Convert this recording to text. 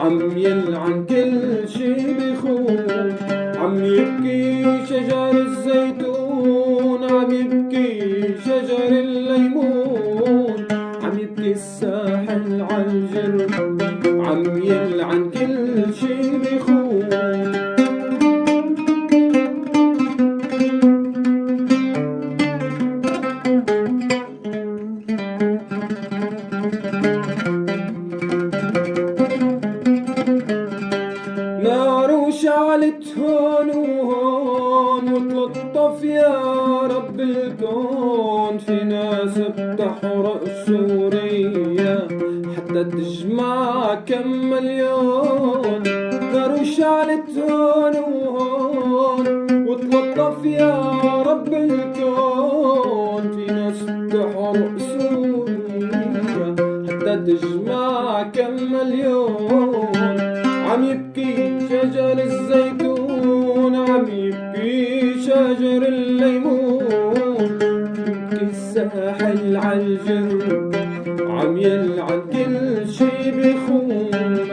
عم يلعن كل شي بخون. عم يبكي شجر الزيتون، عم يبكي شجر الليمون، عم يبكي الساحل عالجرب، عم يلعن كل شي بخون. نار شعلت هون وهون وتلطف يا رب الكون، في ناس بتحرق سوريا حتى تجمع كم مليون. نار شعلت هون وهون وتلطف يا رب الكون، في ناس بتحرق سوريا حتى تجمع كم مليون. عم يبكي شجر الزيتون، عم يبكي شجر الليمون، يبكي الساحل عالجرب، عم يلعن كل شي بخون.